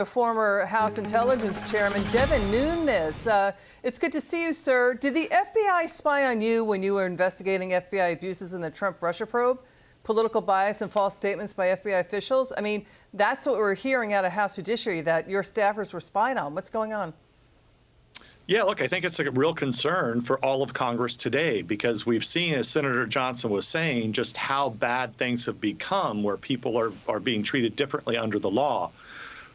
Former House Intelligence Chairman Devin Nunes. It's good to see you, sir. Did the FBI spy on you when you were investigating FBI abuses in the Trump-Russia probe? Political bias and false statements by FBI officials? I mean, that's what we're hearing out of House Judiciary, that your staffers were spied on. What's going on? Yeah, look, I think it's a real concern for all of Congress today, because we've seen, as Senator Johnson was saying, just how bad things have become, where people are being treated differently under the law.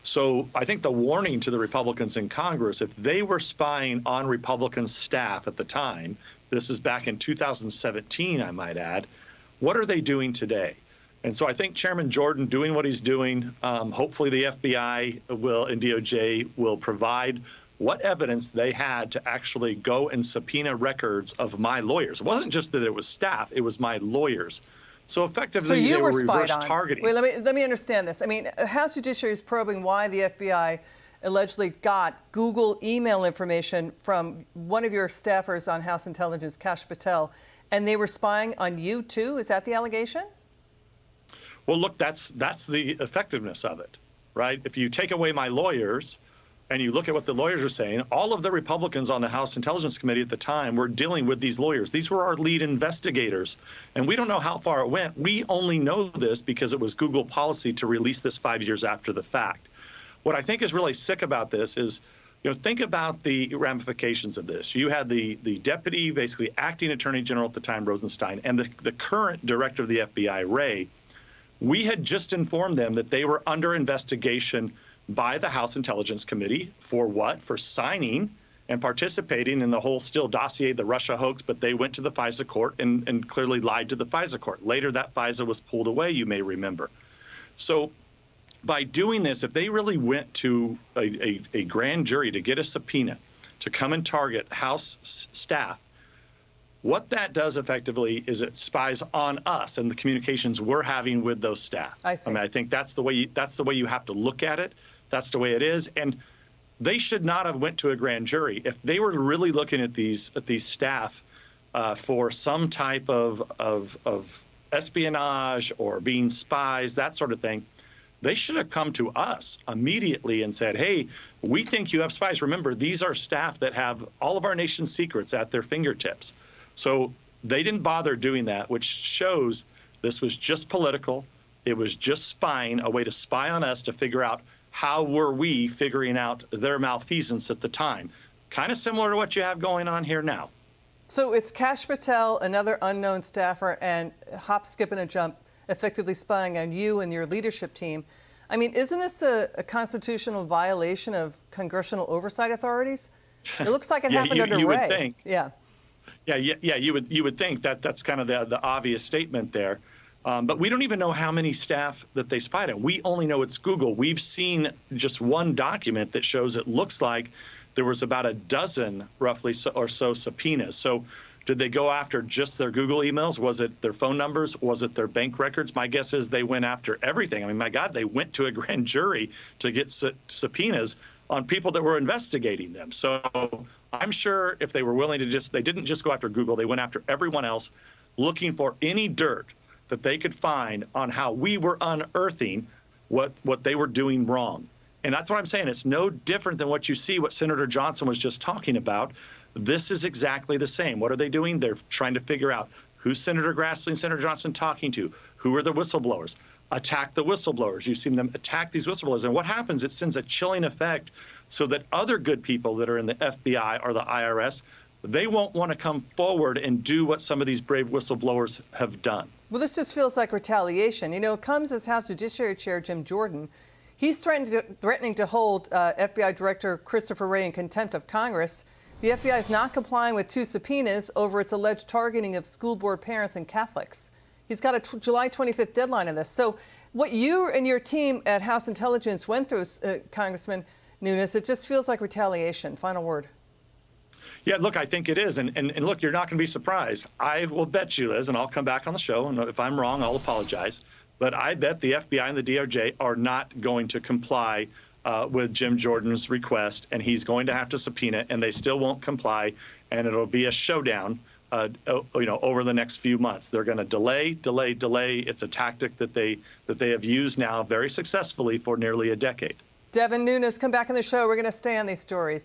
So I think the warning to the Republicans in Congress, if they were spying on Republican staff at the time, this is back in 2017, I might add, what are they doing today? And so I think Chairman Jordan doing what he's doing, hopefully the FBI will and DOJ will provide what evidence they had to actually go and subpoena records of my lawyers. It wasn't just that it was staff, it was my lawyers. So effectively, they were reverse targeting. Wait, let me understand this. I mean, House Judiciary is probing why the FBI allegedly got Google email information from one of your staffers on House Intelligence, Kash Patel, and they were spying on you too? Is that the allegation? Well, look, that's the effectiveness of it, right? If you take away my lawyers and you look at what the lawyers are saying, all of the Republicans on the House Intelligence Committee at the time were dealing with these lawyers. These were our lead investigators, and we don't know how far it went. We only know this because it was Google policy to release this 5 years after the fact. What I think is really sick about this is, think about the ramifications of this. You had the deputy, basically acting attorney general at the time, Rosenstein, and the current director of the FBI, Wray. We had just informed them that they were under investigation by the House Intelligence Committee for what? For signing and participating in the whole Steele dossier, the Russia hoax, but they went to the FISA court and clearly lied to the FISA court. Later, that FISA was pulled away, you may remember. So by doing this, if they really went to a grand jury to get a subpoena to come and target House staff, what that does effectively is it spies on us and the communications we're having with those staff. I see. I mean, I think that's the way you have to look at it. That's the way it is, and they should not have went to a grand jury if they were really looking at these staff for some type of espionage or being spies, that sort of thing. They should have come to us immediately and said, hey, we think you have spies. Remember, these are staff that have all of our nation's secrets at their fingertips. So they didn't bother doing that, which shows this was just political. It was just spying, a way to spy on us to figure out how were we figuring out their malfeasance at the time. Kind of similar to what you have going on here now. So it's Kash Patel, another unknown staffer, and hop, skip, and a jump, effectively spying on you and your leadership team. I mean, isn't this a constitutional violation of congressional oversight authorities? It looks like it happened under Wray. You would think. Yeah. Yeah, you would think that that's kind of the obvious statement there. But we don't even know how many staff that they spied on. We only know it's Google. We've seen just one document that shows it looks like there was about a dozen, roughly, or so subpoenas. So did they go after just their Google emails? Was it their phone numbers? Was it their bank records? My guess is they went after everything. I mean, my God, they went to a grand jury to get subpoenas on people that were investigating them. So I'm sure if they were willing to they didn't just go after Google, they went after everyone else, looking for any dirt that they could find on how we were unearthing what they were doing wrong. And that's what I'm saying. It's no different than what you see, what Senator Johnson was just talking about. This is exactly the same. What are they doing? They're trying to figure out who's Senator Grassley and Senator Johnson talking to, who are the whistleblowers, attack the whistleblowers. You've seen them attack these whistleblowers. And what happens, it sends a chilling effect so that other good people that are in the FBI or the IRS, they won't want to come forward and do what some of these brave whistleblowers have done. Well, this just feels like retaliation. You know, it comes as House Judiciary Chair Jim Jordan. He's threatening to hold FBI Director Christopher Wray in contempt of Congress. The FBI is not complying with 2 subpoenas over its alleged targeting of school board parents and Catholics. He's got a July 25th deadline on this. So what you and your team at House Intelligence went through, Congressman Nunes, it just feels like retaliation. Final word. Yeah, look, I think it is. And look, you're not going to be surprised. I will bet you, Liz, and I'll come back on the show, and if I'm wrong, I'll apologize. But I bet the FBI and the DOJ are not going to comply with Jim Jordan's request, and he's going to have to subpoena, and they still won't comply, and it'll be a showdown over the next few months. They're going to delay. It's a tactic that they have used now very successfully for nearly a decade. Devin Nunes, come back on the show. We're going to stay on these stories.